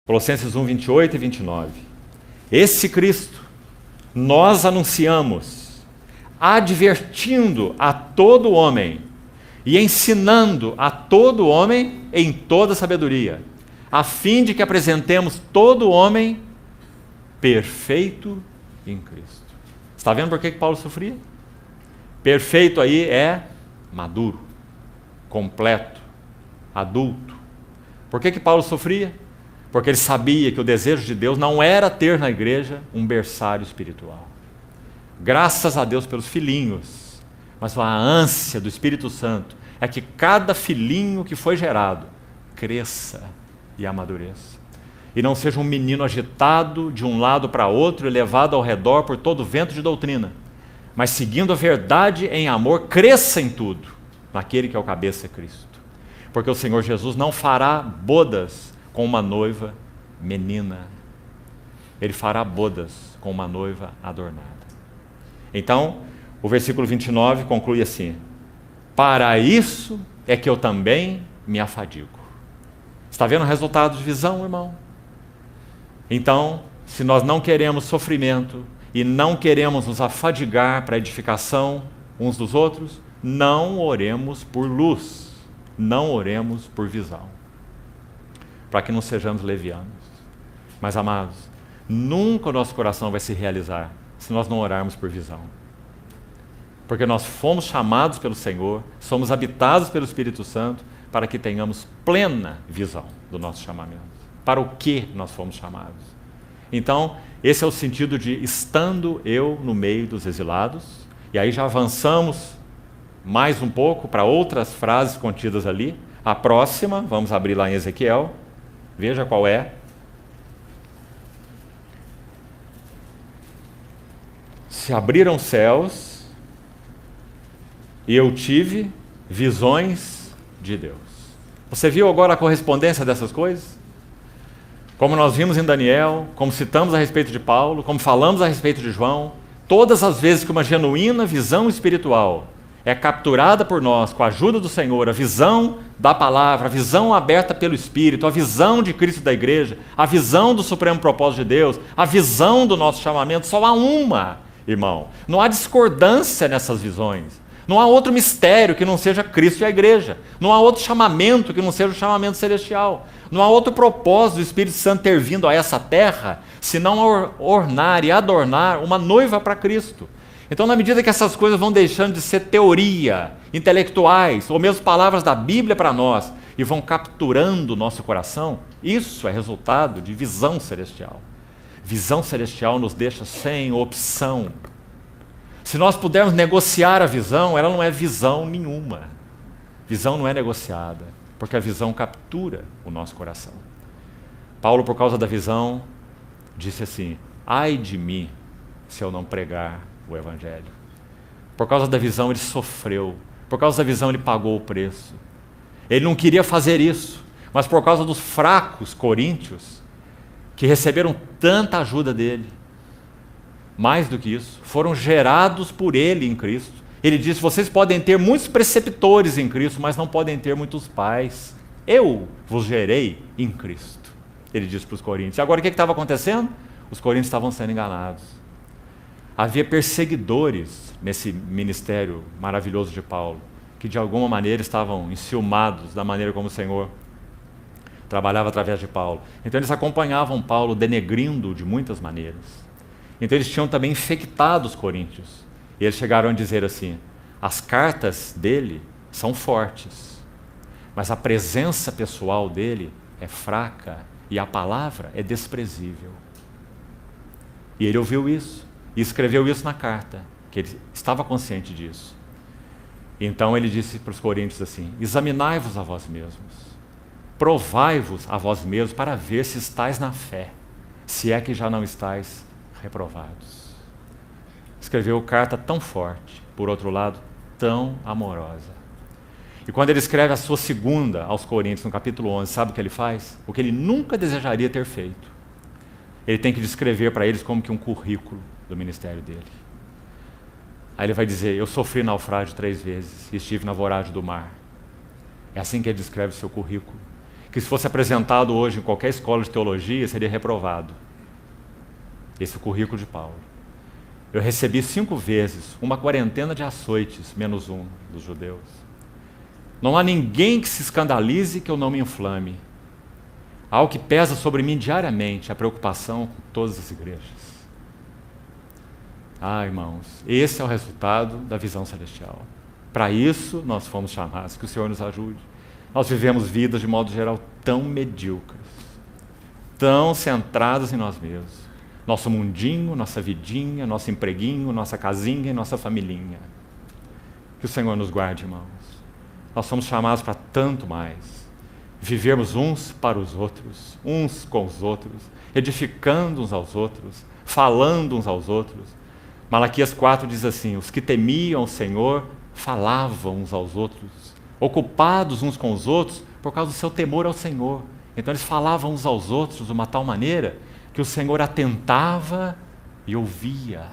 Colossenses 1, 28 e 29. Esse Cristo nós anunciamos, advertindo a todo homem e ensinando a todo homem em toda sabedoria, a fim de que apresentemos todo homem perfeito em Cristo. Está vendo por que Paulo sofria? Perfeito aí é maduro, completo, adulto. Por que Paulo sofria? Porque ele sabia que o desejo de Deus não era ter na igreja um berçário espiritual. Graças a Deus pelos filhinhos, mas a ânsia do Espírito Santo é que cada filhinho que foi gerado cresça e amadureça. E não seja um menino agitado de um lado para outro e levado ao redor por todo vento de doutrina, mas seguindo a verdade em amor, cresça em tudo, naquele que é o cabeça, Cristo. Porque o Senhor Jesus não fará bodas com uma noiva menina. Ele fará bodas com uma noiva adornada. Então, o versículo 29 conclui assim: para isso é que eu também me afadigo. Está vendo o resultado de visão, irmão? Então, se nós não queremos sofrimento e não queremos nos afadigar para a edificação uns dos outros, não oremos por luz, não oremos por visão, para que não sejamos levianos. Mas, amados, nunca o nosso coração vai se realizar se nós não orarmos por visão. Porque nós fomos chamados pelo Senhor, somos habitados pelo Espírito Santo, para que tenhamos plena visão do nosso chamamento. Para o que nós fomos chamados. Então, esse é o sentido de estando eu no meio dos exilados. E aí já avançamos mais um pouco para outras frases contidas ali. A próxima, vamos abrir lá em Ezequiel. Veja qual é. Se abriram os céus e eu tive visões de Deus. Você viu agora a correspondência dessas coisas? Como nós vimos em Daniel, como citamos a respeito de Paulo, como falamos a respeito de João, todas as vezes que uma genuína visão espiritual é capturada por nós com a ajuda do Senhor, a visão da palavra, a visão aberta pelo Espírito, a visão de Cristo e da igreja, a visão do supremo propósito de Deus, a visão do nosso chamamento, só há uma, irmão. Não há discordância nessas visões. Não há outro mistério que não seja Cristo e a igreja. Não há outro chamamento que não seja o chamamento celestial. Não há outro propósito do Espírito Santo ter vindo a essa terra, senão ornar e adornar uma noiva para Cristo. Então, na medida que essas coisas vão deixando de ser teoria, intelectuais, ou mesmo palavras da Bíblia para nós, e vão capturando o nosso coração, isso é resultado de visão celestial. Visão celestial nos deixa sem opção. Se nós pudermos negociar a visão, ela não é visão nenhuma. Visão não é negociada, porque a visão captura o nosso coração. Paulo, por causa da visão, disse assim: ai de mim se eu não pregar o Evangelho. Por causa da visão ele sofreu, por causa da visão ele pagou o preço. Ele não queria fazer isso, mas por causa dos fracos coríntios, que receberam tanta ajuda dele, mais do que isso, foram gerados por ele em Cristo. Ele disse: vocês podem ter muitos preceptores em Cristo, mas não podem ter muitos pais. Eu vos gerei em Cristo. Ele disse para os coríntios. E agora o que estava acontecendo? Os coríntios estavam sendo enganados. Havia perseguidores nesse ministério maravilhoso de Paulo, que de alguma maneira estavam enciumados da maneira como o Senhor trabalhava através de Paulo. Então eles acompanhavam Paulo, denegrindo de muitas maneiras. Então eles tinham também infectado os coríntios. E eles chegaram a dizer assim: as cartas dele são fortes, mas a presença pessoal dele é fraca e a palavra é desprezível. E ele ouviu isso e escreveu isso na carta, que ele estava consciente disso. Então ele disse para os coríntios assim: examinai-vos a vós mesmos, provai-vos a vós mesmos para ver se estáis na fé, se é que já não estáis reprovados. Escreveu carta tão forte, por outro lado, tão amorosa. E quando ele escreve a sua segunda aos Coríntios, no capítulo 11, sabe o que ele faz? O que ele nunca desejaria ter feito. Ele tem que descrever para eles como que um currículo do ministério dele. Aí ele vai dizer: eu sofri naufrágio 3 vezes e estive na voragem do mar. É assim que ele descreve o seu currículo. que se fosse apresentado hoje em qualquer escola de teologia, seria reprovado. Esse é o currículo de Paulo. Eu recebi 5 vezes uma quarentena de açoites, menos um dos judeus. Não há ninguém que se escandalize que eu não me inflame. Algo que pesa sobre mim diariamente, a preocupação com todas as igrejas. Ah, irmãos, esse é o resultado da visão celestial. Para isso nós fomos chamados, que o Senhor nos ajude. Nós vivemos vidas, de modo geral, tão medíocres, tão centradas em nós mesmos. Nosso mundinho, nossa vidinha, nosso empreguinho, nossa casinha e nossa familhinha. Que o Senhor nos guarde, irmãos. Nós somos chamados para tanto mais. Vivermos uns para os outros, uns com os outros, edificando uns aos outros, falando uns aos outros. Malaquias 4 diz assim: os que temiam o Senhor falavam uns aos outros, ocupados uns com os outros por causa do seu temor ao Senhor. Então eles falavam uns aos outros de uma tal maneira que o Senhor atentava e ouvia.